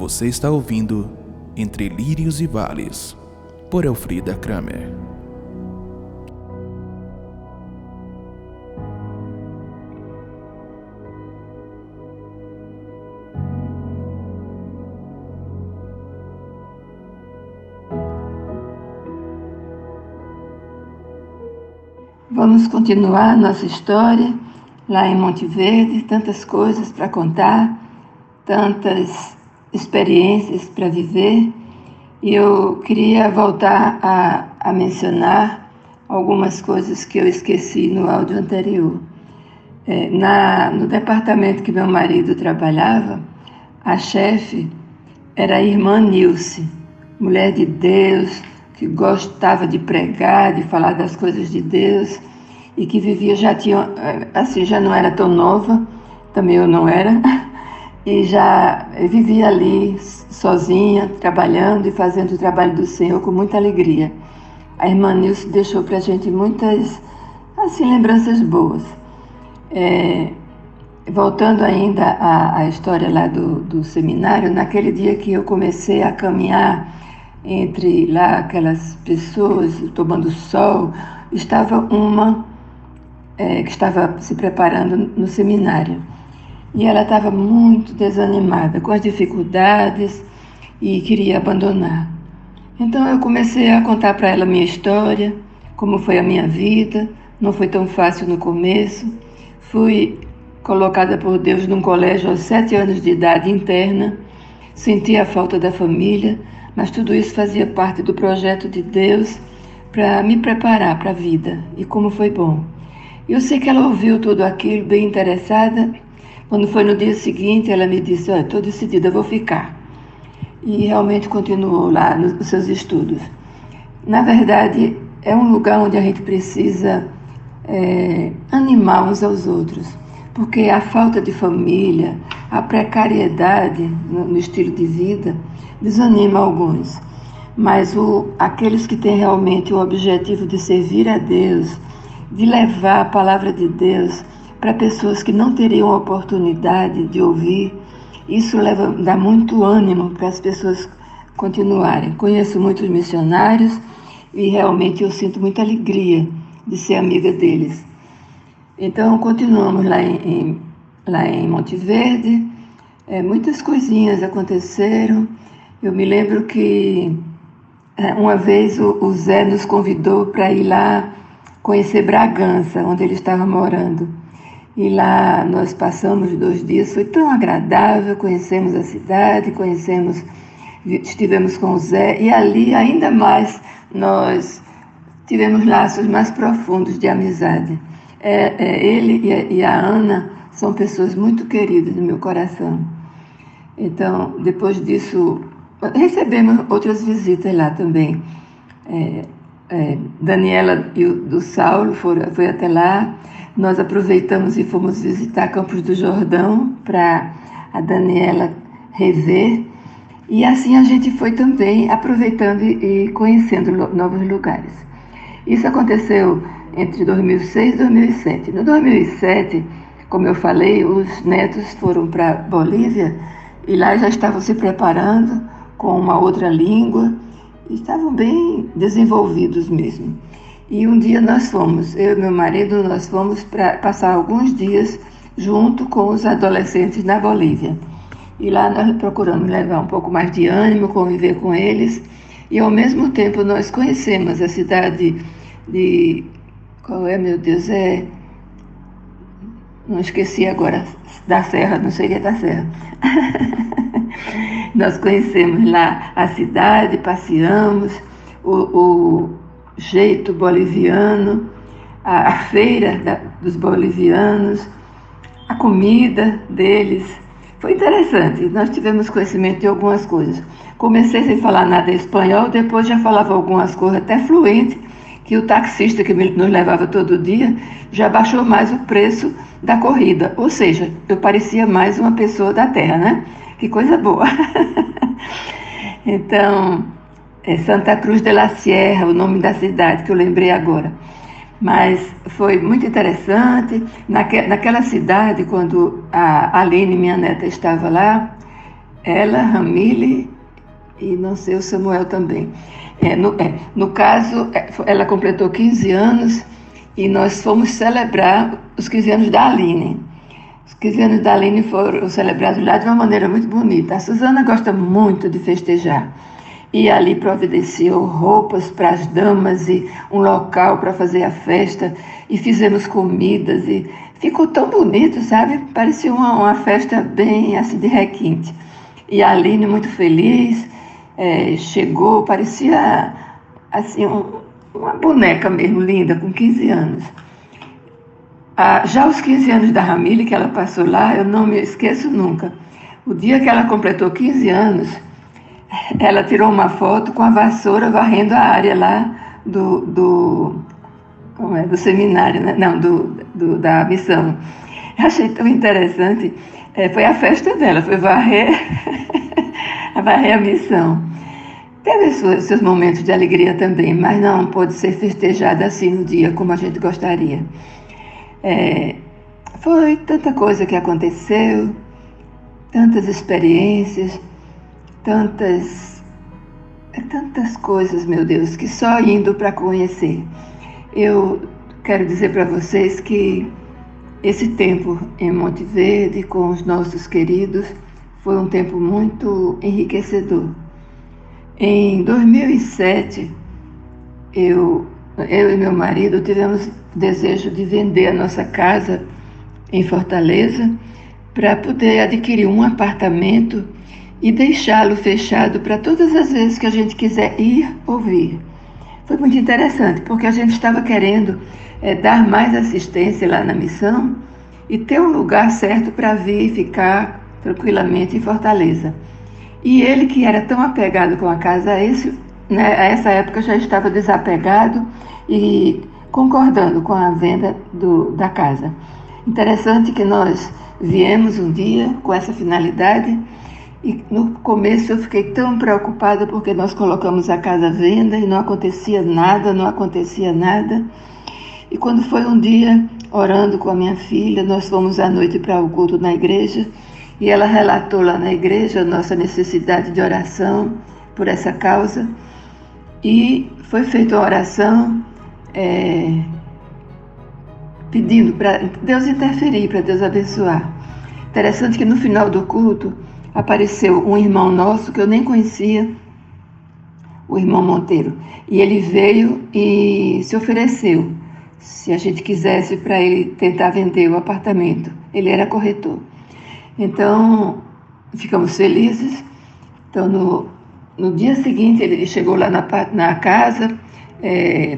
Você está ouvindo Entre Lírios e Vales, por Elfrida Kramer. Vamos continuar nossa história lá em Monte Verde, tantas coisas para contar, tantas experiências para viver. E eu queria voltar a mencionar algumas coisas que eu esqueci no áudio anterior. No departamento que meu marido trabalhava, a chefe era a irmã Nilce, mulher de Deus, que gostava de pregar, de falar das coisas de Deus, e que vivia, já não era tão nova, também eu não era, e já vivia ali sozinha, trabalhando e fazendo o trabalho do Senhor com muita alegria. A irmã Nilce deixou para a gente muitas, lembranças boas. Voltando ainda à história lá do seminário, naquele dia que eu comecei a caminhar entre lá aquelas pessoas tomando sol, estava uma que estava se preparando no seminário. E ela estava muito desanimada, com as dificuldades, e queria abandonar. Então eu comecei a contar para ela a minha história, como foi a minha vida. Não foi tão fácil no começo. Fui colocada por Deus num colégio aos 7 anos de idade interna. Senti a falta da família, mas tudo isso fazia parte do projeto de Deus para me preparar para a vida. E como foi bom. Eu sei que ela ouviu tudo aquilo, bem interessada. Quando foi no dia seguinte, ela me disse: estou decidida, vou ficar. E realmente continuou lá nos seus estudos. Na verdade, é um lugar onde a gente precisa animar uns aos outros, porque a falta de família, a precariedade no estilo de vida, desanima alguns. Mas aqueles que têm realmente o objetivo de servir a Deus, de levar a palavra de Deus para pessoas que não teriam oportunidade de ouvir, isso dá muito ânimo para as pessoas continuarem. Conheço muitos missionários e realmente eu sinto muita alegria de ser amiga deles. Então continuamos lá em Monte Verde. Muitas coisinhas aconteceram. Eu me lembro que uma vez o Zé nos convidou para ir lá conhecer Bragança, onde ele estava morando. E lá nós passamos 2 dias, foi tão agradável, conhecemos a cidade, estivemos com o Zé, e ali ainda mais nós tivemos laços mais profundos de amizade. Ele e a Ana são pessoas muito queridas no meu coração. Então, depois disso, recebemos outras visitas lá também. Daniela e do Saulo foi até lá. Nós aproveitamos e fomos visitar Campos do Jordão para a Daniela rever. E assim a gente foi também aproveitando e conhecendo novos lugares. Isso aconteceu entre 2006 e 2007. No 2007, como eu falei, os netos foram para Bolívia e lá já estavam se preparando com uma outra língua. Estavam bem desenvolvidos mesmo. E um dia eu e meu marido, nós fomos para passar alguns dias junto com os adolescentes na Bolívia. E lá nós procuramos levar um pouco mais de ânimo, conviver com eles. E ao mesmo tempo nós conhecemos a cidade de... Qual é, meu Deus? Não esqueci agora, da Serra, não seria da Serra. Nós conhecemos lá a cidade, passeamos, o jeito boliviano, a feira dos bolivianos, a comida deles. Foi interessante, nós tivemos conhecimento de algumas coisas. Comecei sem falar nada em espanhol, depois já falava algumas coisas até fluente, que o taxista que nos levava todo dia já baixou mais o preço da corrida. Ou seja, eu parecia mais uma pessoa da terra, né? Que coisa boa. Então, Santa Cruz de la Sierra, o nome da cidade, que eu lembrei agora. Mas foi muito interessante. Naquela cidade, quando a Aline, minha neta, estava lá, Ela, Ramile e não sei, o Samuel também. No caso, ela completou 15 anos e nós fomos celebrar os 15 anos da Aline. Os 15 anos da Aline foram celebrados lá de uma maneira muito bonita. A Suzana gosta muito de festejar. E ali providenciou roupas para as damas e um local para fazer a festa. E fizemos comidas e ficou tão bonito, sabe? Parecia uma festa bem assim de requinte. E a Aline muito feliz, chegou, parecia assim uma boneca mesmo, linda, com 15 anos. Já os 15 anos da Ramile, que ela passou lá, eu não me esqueço nunca. O dia que ela completou 15 anos, ela tirou uma foto com a vassoura varrendo a área lá do seminário, né? Não, da missão. Eu achei tão interessante. Foi a festa dela, foi varrer a missão. Teve seus momentos de alegria também, mas não pôde ser festejada assim no dia como a gente gostaria. Foi tanta coisa que aconteceu, tantas experiências, tantas coisas, meu Deus, que só indo para conhecer. Eu quero dizer para vocês que esse tempo em Monte Verde com os nossos queridos foi um tempo muito enriquecedor. Em 2007, eu e meu marido tivemos desejo de vender a nossa casa em Fortaleza para poder adquirir um apartamento e deixá-lo fechado para todas as vezes que a gente quiser ir ou vir. Foi muito interessante, porque a gente estava querendo dar mais assistência lá na missão e ter um lugar certo para vir e ficar tranquilamente em Fortaleza. E ele, que era tão apegado com a casa, a essa época já estava desapegado e concordando com a venda da casa. Interessante que nós viemos um dia com essa finalidade e no começo eu fiquei tão preocupada porque nós colocamos a casa à venda e não acontecia nada. E quando foi um dia, orando com a minha filha, nós fomos à noite para o culto na igreja e ela relatou lá na igreja a nossa necessidade de oração por essa causa e foi feita uma oração pedindo para Deus interferir, para Deus abençoar. Interessante que no final do culto apareceu um irmão nosso que eu nem conhecia, o irmão Monteiro, e ele veio e se ofereceu, se a gente quisesse, para ele tentar vender o apartamento. Ele era corretor. Então, ficamos felizes. Então, no dia seguinte, ele chegou lá na casa,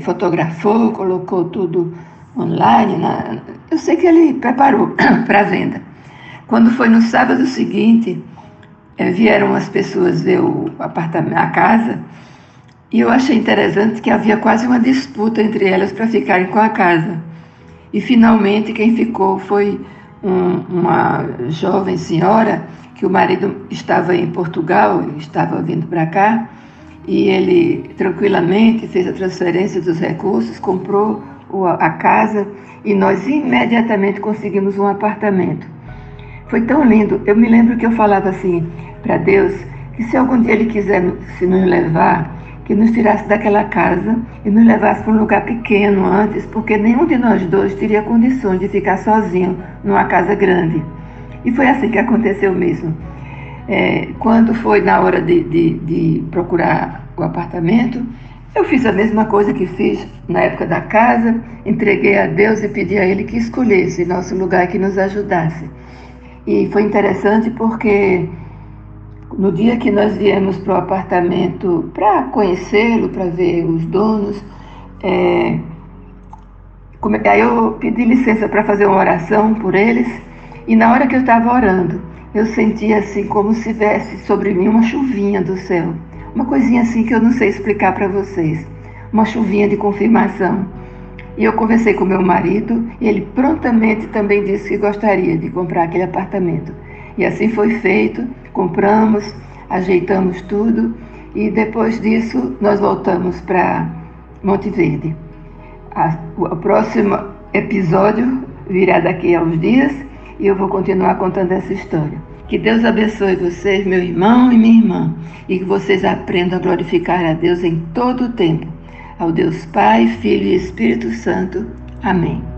fotografou, colocou tudo online. Eu sei que ele preparou para a venda. Quando foi no sábado seguinte, vieram as pessoas ver a casa, e eu achei interessante que havia quase uma disputa entre elas para ficarem com a casa. E finalmente quem ficou foi uma jovem senhora, que o marido estava em Portugal, estava vindo para cá, e ele tranquilamente fez a transferência dos recursos, comprou a casa e nós imediatamente conseguimos um apartamento. Foi tão lindo. Eu me lembro que eu falava assim para Deus, que se algum dia Ele quisesse nos levar, que nos tirasse daquela casa e nos levasse para um lugar pequeno antes, porque nenhum de nós dois teria condições de ficar sozinho numa casa grande. E foi assim que aconteceu mesmo. Quando foi na hora de procurar o apartamento, eu fiz a mesma coisa que fiz na época da casa, entreguei a Deus e pedi a Ele que escolhesse nosso lugar, que nos ajudasse. E foi interessante porque no dia que nós viemos para o apartamento para conhecê-lo, para ver os donos, aí eu pedi licença para fazer uma oração por eles, e na hora que eu estava orando, eu senti assim como se viesse sobre mim uma chuvinha do céu, uma coisinha assim que eu não sei explicar para vocês, uma chuvinha de confirmação. E eu conversei com meu marido e ele prontamente também disse que gostaria de comprar aquele apartamento. E assim foi feito, compramos, ajeitamos tudo e depois disso nós voltamos para Monte Verde. O próximo episódio virá daqui a uns dias e eu vou continuar contando essa história. Que Deus abençoe vocês, meu irmão e minha irmã, e que vocês aprendam a glorificar a Deus em todo o tempo. Ao Deus Pai, Filho e Espírito Santo. Amém.